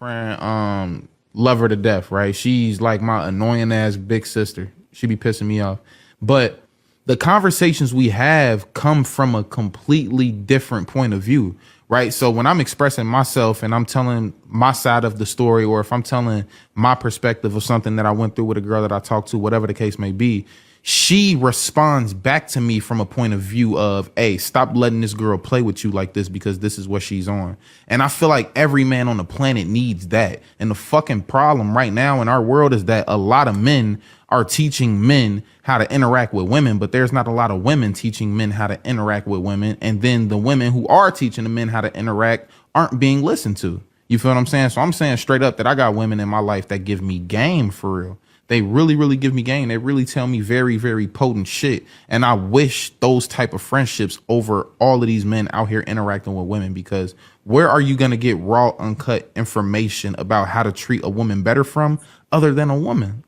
girlfriend, love her to death, right? She's like my annoying ass big sister. She be pissing me off. But the conversations we have come from a completely different point of view, right? So when I'm expressing myself and I'm telling my side of the story, or if I'm telling my perspective of something that I went through with a girl that I talked to, whatever the case may be, she responds back to me from a point of view of, hey, stop letting this girl play with you like this because this is what she's on. And I feel like every man on the planet needs that. And the fucking problem right now in our world is that a lot of men are teaching men how to interact with women, but there's not a lot of women teaching men how to interact with women. And then the women who are teaching the men how to interact aren't being listened to. You feel what I'm saying? So I'm saying straight up that I got women in my life that give me game for real. They really, really give me game. They really tell me very, very potent shit. And I wish those type of friendships over all of these men out here interacting with women, because where are you going to get raw, uncut information about how to treat a woman better from other than a woman?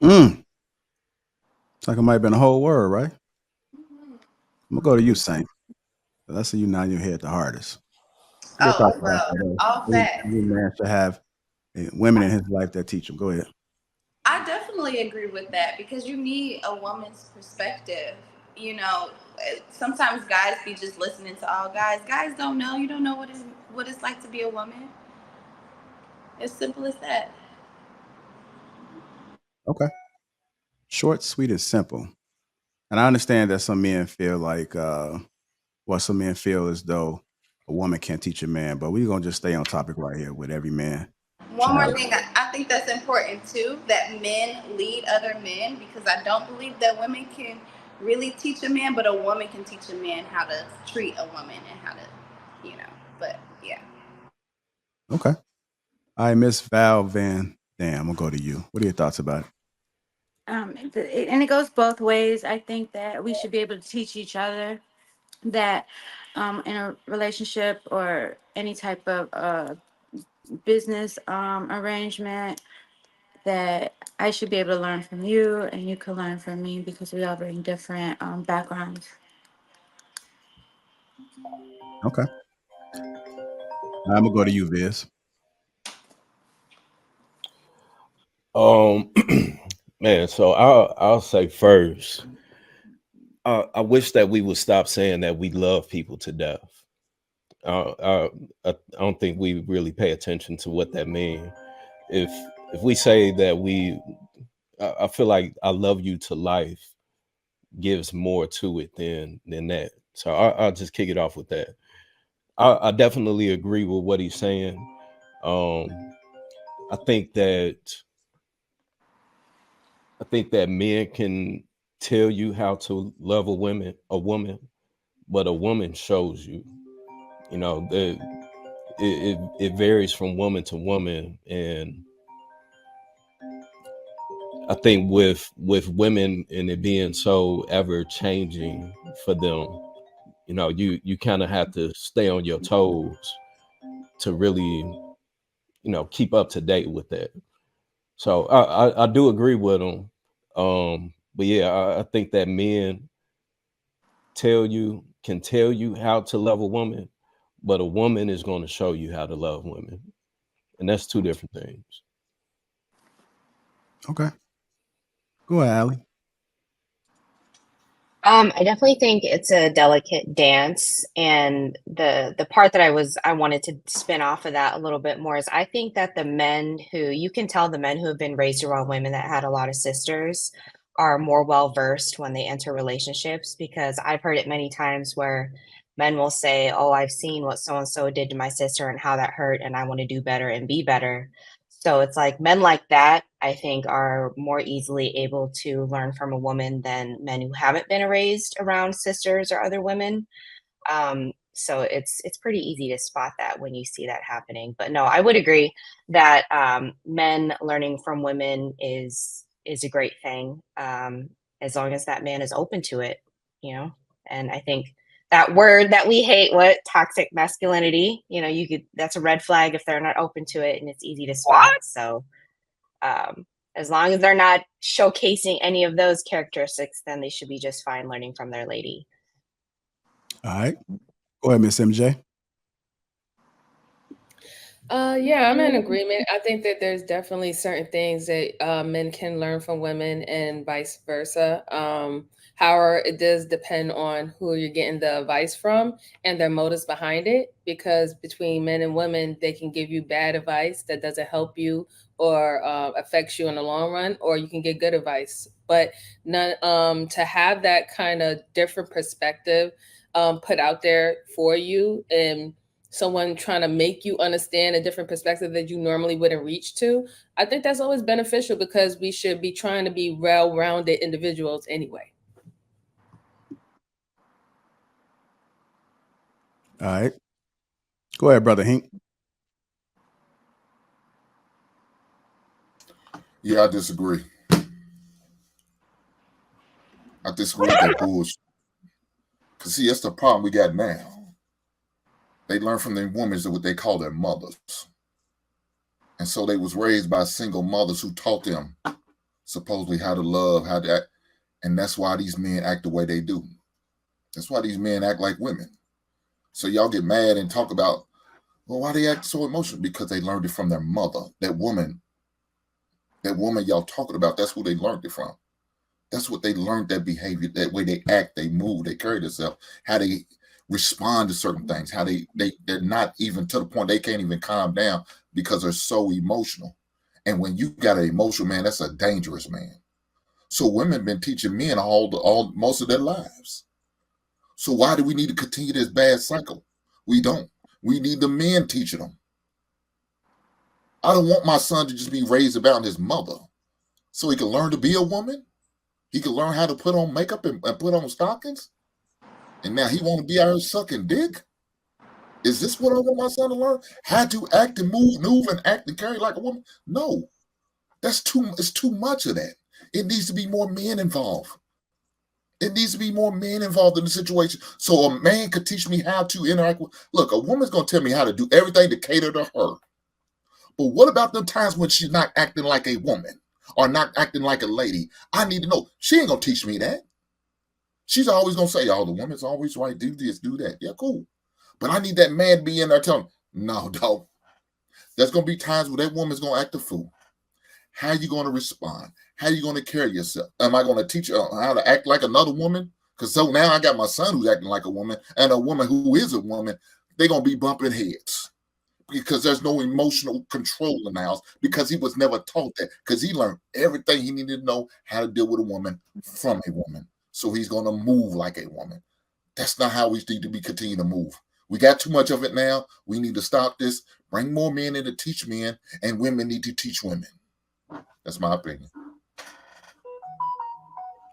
It's like it might have been a whole word, right? I'm gonna go to you, Saint. I see you nod your head the hardest. What are your thoughts Oh, about well, that? all Every facts. man should have women in his life that teach him. Go ahead. I definitely agree with that because you need a woman's perspective. You know, sometimes guys be just listening to all guys. Guys don't know. You don't know what it's like to be a woman. As simple as that. Okay. Short, sweet, and simple. And I understand that some men feel like, some men feel as though a woman can't teach a man, but we're gonna just stay on topic right here with every man. One more Child. thing, I think that's important too, that men lead other men, because I don't believe that women can really teach a man, but a woman can teach a man how to treat a woman and how to, but yeah. Okay. All right, Miss Val Van Dam, I'm gonna go to you. What are your thoughts about it? And it goes both ways. I think that we should be able to teach each other that in a relationship or any type of business arrangement, that I should be able to learn from you and you can learn from me because we all bring different backgrounds. Okay. I'm gonna go to you, Viz. Um, man, so I'll say first, I wish that we would stop saying that we love people to death. I don't think we really pay attention to what that means. If we say that I feel like I love you to life gives more to it than that. So I'll just kick it off with that. I definitely agree with what he's saying. Um, I think that men can tell you how to love a woman, but a woman shows you. You know, it varies from woman to woman, and I think with women and it being so ever changing for them, you kind of have to stay on your toes to really, keep up to date with that. So I do agree with them. But yeah, I think that men can tell you how to love a woman, but a woman is going to show you how to love women, and that's two different things. Okay. Go ahead, Allie. I definitely think it's a delicate dance, and the part that I wanted to spin off of that a little bit more is I think that the men who you can tell the men who have been raised around women that had a lot of sisters are more well versed when they enter relationships, because I've heard it many times where men will say, "Oh, I've seen what so and so did to my sister and how that hurt, and I want to do better and be better." So it's like men like that, I think, are more easily able to learn from a woman than men who haven't been raised around sisters or other women. So it's pretty easy to spot that when you see that happening. But no, I would agree that men learning from women is a great thing, as long as that man is open to it, you know. And I think that word that we hate, what toxic masculinity, you could that's a red flag if they're not open to it, and it's easy to spot. So as long as they're not showcasing any of those characteristics, then they should be just fine learning from their lady. All right. Go ahead, Miss MJ. Yeah, I'm in agreement. I think that there's definitely certain things that men can learn from women and vice versa. However, it does depend on who you're getting the advice from and their motives behind it. Because between men and women, they can give you bad advice that doesn't help you or affects you in the long run, or you can get good advice. But none to have that kind of different perspective put out there for you, and someone trying to make you understand a different perspective that you normally wouldn't reach to, I think that's always beneficial because we should be trying to be well-rounded individuals anyway. All right. Go ahead, Brother Hink. Yeah, I disagree. I disagree with that bullshit. Because, see, that's the problem we got now. They learn from their women what they call their mothers. And so they was raised by single mothers who taught them supposedly how to love, how to act. And that's why these men act the way they do. That's why these men act like women. So y'all get mad and talk about, well, why they act so emotional? Because they learned it from their mother. That woman y'all talking about, that's who they learned it from. That's what they learned, that behavior, that way they act, they move, they carry themselves, how they respond to certain things, how they're not even to the point they can't even calm down because they're so emotional. And when you got an emotional man, that's a dangerous man. So women been teaching men most of their lives. So why do we need to continue this bad cycle? We don't. We need the men teaching them. I don't want my son to just be raised about his mother so he can learn to be a woman. He can learn how to put on makeup and put on stockings. And now he want to be out here sucking dick. Is this what I want my son to learn? How to act and move and act and carry like a woman? No, it's too much of that. It needs to be more men involved. It needs to be more men involved in the situation. So a man could teach me how to interact with. Look, a woman's going to tell me how to do everything to cater to her. But what about the times when she's not acting like a woman or not acting like a lady? I need to know. She ain't going to teach me that. She's always going to say, oh, the woman's always right. Do this, do that. Yeah, cool. But I need that man to be in there telling me, no, dog. There's going to be times where that woman's going to act a fool. How are you going to respond? How are you going to carry yourself? Am I going to teach her how to act like another woman? Because so now I got my son who's acting like a woman and a woman who is a woman. They're going to be bumping heads because there's no emotional control in the house because he was never taught that, because he learned everything he needed to know how to deal with a woman from a woman. So he's going to move like a woman. That's not how we need to be continue to move. We got too much of it now. We need to stop this, bring more men in to teach men, and women need to teach women. That's my opinion.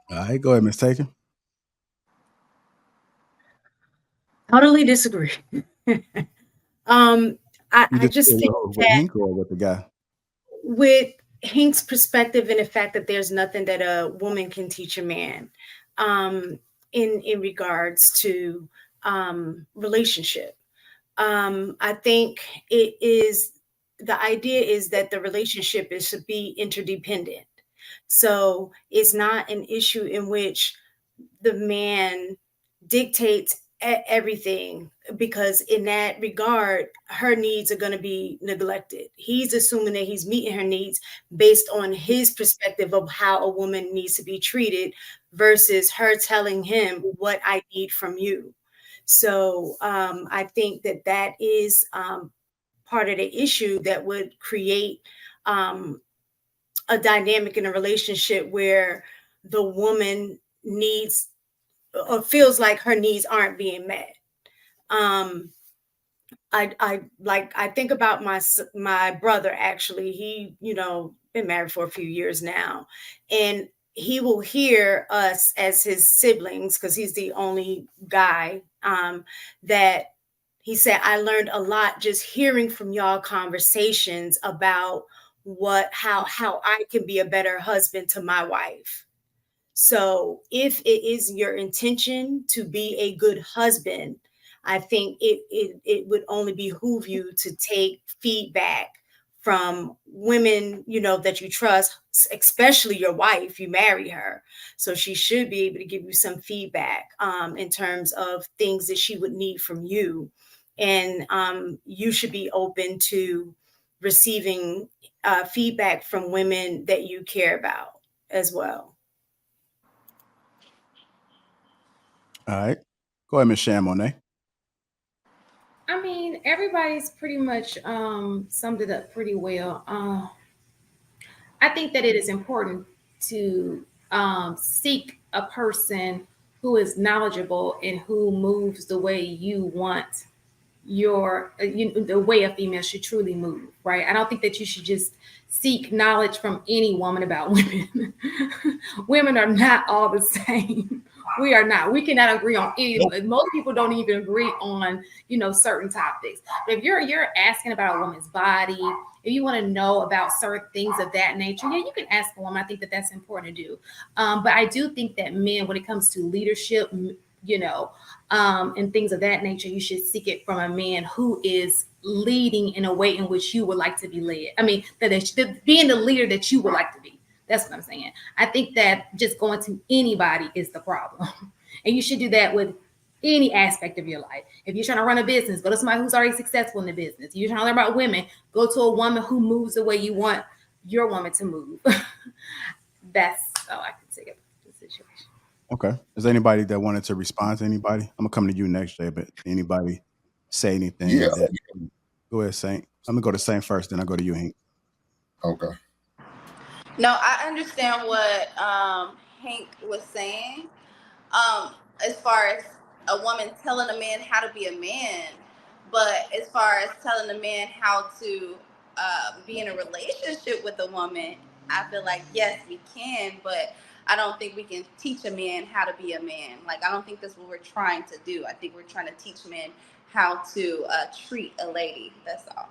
All right, go ahead, Ms. Taken. Totally disagree. I just think with Hink or with the guy? With Hink's perspective and the fact that there's nothing that a woman can teach a man in regards to relationship. I think the idea is that the relationship is to be interdependent. So it's not an issue in which the man dictates everything, because in that regard, her needs are going to be neglected. He's assuming that he's meeting her needs based on his perspective of how a woman needs to be treated versus her telling him what I need from you. So I think that is part of the issue that would create a dynamic in a relationship where the woman needs or feels like her needs aren't being met. I think about my brother. Actually, he been married for a few years now, and he will hear us as his siblings, because he's the only guy, that he said, I learned a lot just hearing from y'all conversations about how I can be a better husband to my wife. So if it is your intention to be a good husband, I think it would only behoove you to take feedback from women, that you trust, especially your wife. You marry her, so she should be able to give you some feedback in terms of things that she would need from you. and you should be open to receiving feedback from women that you care about as well. All right. Go ahead, Ms. Shan Monet. I mean, everybody's pretty much summed it up pretty well. I think that it is important to seek a person who is knowledgeable and who moves the way you want the way a female should truly move, right? I don't think that you should just seek knowledge from any woman about women. Women are not all the same. We are not. We cannot agree on any. Most people don't even agree on, certain topics. But if you're asking about a woman's body, if you want to know about certain things of that nature, yeah, you can ask a woman. I think that that's important to do. But I do think that men, when it comes to leadership, and things of that nature, you should seek it from a man who is leading in a way in which you would like to be led. I mean, being the leader that you would like to be. That's what I'm saying. I think that just going to anybody is the problem. And you should do that with any aspect of your life. If you're trying to run a business, go to somebody who's already successful in the business. If you're trying to learn about women, go to a woman who moves the way you want your woman to move. That's all I can say about the situation. Okay. Is there anybody that wanted to respond to anybody? I'm gonna come to you next, Jay, but anybody say anything? Yeah. Go ahead, Saint. I'm gonna go to Saint first, then I go to you, Hank. Okay. No, I understand what Hank was saying. As far as a woman telling a man how to be a man, but as far as telling a man how to be in a relationship with a woman, I feel like yes, we can, but I don't think we can teach a man how to be a man. Like, I don't think that's what we're trying to do. I think we're trying to teach men how to treat a lady. That's all.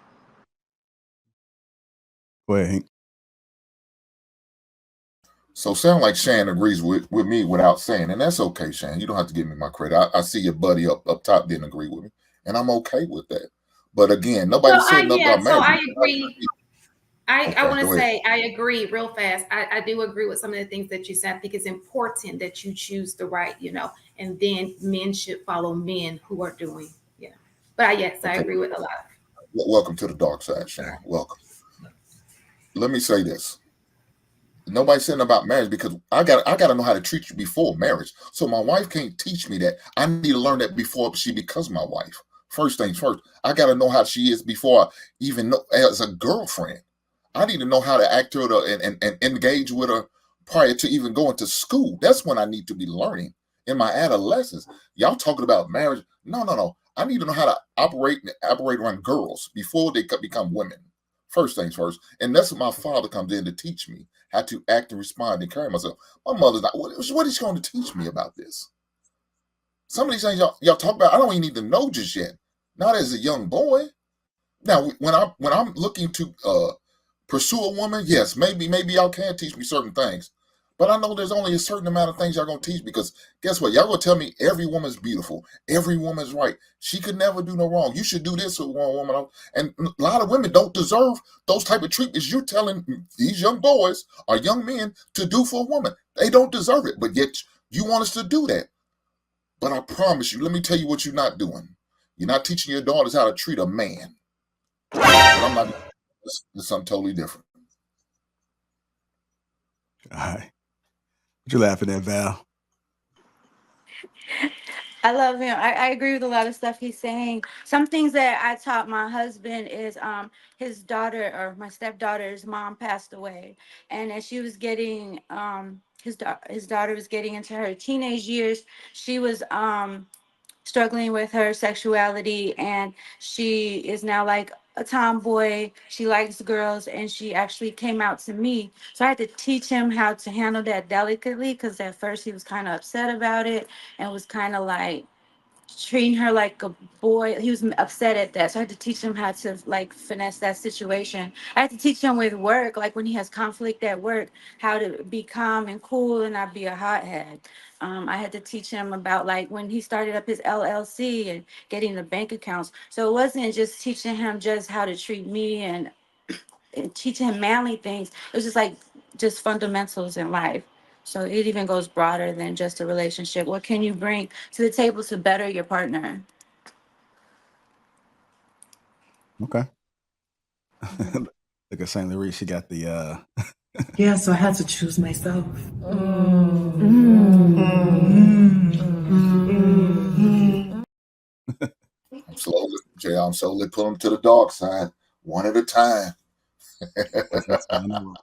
Go ahead, Hank. So sound like Shan agrees with me without saying, and that's okay, Shan. You don't have to give me my credit. I see your buddy up top didn't agree with me, and I'm okay with that. But again, nobody said nothing about marriage. So I agree. I want to say I agree real fast. I do agree with some of the things that you said. I think it's important that you choose the right, and then men should follow men who are doing, But yes, I agree with a lot. Welcome to the dark side, Shan. Welcome. Let me say this. Nobody said about marriage because I got to know how to treat you before marriage. So my wife can't teach me that. I need to learn that before she becomes my wife. First things first, I got to know how she is before I even know as a girlfriend. I need to know how to act to her and engage with her prior to even going to school. That's when I need to be learning in my adolescence. Y'all talking about marriage? No. I need to know how to operate around girls before they become women. First things first. And that's what my father comes in to teach me, how to act and respond and carry myself. My mother's not, what is she going to teach me about this? Some of these things y'all talk about, I don't even need to know just yet. Not as a young boy. Now, when I'm looking to pursue a woman, yes, maybe y'all can teach me certain things. But I know there's only a certain amount of things y'all gonna teach, because guess what? Y'all gonna tell me every woman's beautiful, every woman's right. She could never do no wrong. You should do this with one woman. And a lot of women don't deserve those type of treatments you're telling these young boys or young men to do for a woman. They don't deserve it, but yet you want us to do that. But I promise you, let me tell you what you're not doing. You're not teaching your daughters how to treat a man. But I'm not. It's something totally different. All right. What you laughing at, Val? I love him. I agree with a lot of stuff he's saying. Some things that I taught my husband is his daughter, or my stepdaughter's mom, passed away, and as she was getting his daughter was getting into her teenage years, she was struggling with her sexuality, and she is now like a tomboy. She likes girls, and she actually came out to me. So I had to teach him how to handle that delicately, because at first he was kind of upset about it and was kind of like treating her like a boy. He was upset at that. So I had to teach him how to like finesse that situation. I had to teach him with work, like when he has conflict at work, how to be calm and cool and not be a hothead. I had to teach him about like when he started up his LLC and getting the bank accounts. So it wasn't just teaching him just how to treat me and teaching him manly things. It was just like just fundamentals in life. So it even goes broader than just a relationship. What can you bring to the table to better your partner? Okay. Look at St. Louis. She got the Yeah, so I had to choose myself. I'm slowly pulling them to the dark side, one at a time. That's what's going on.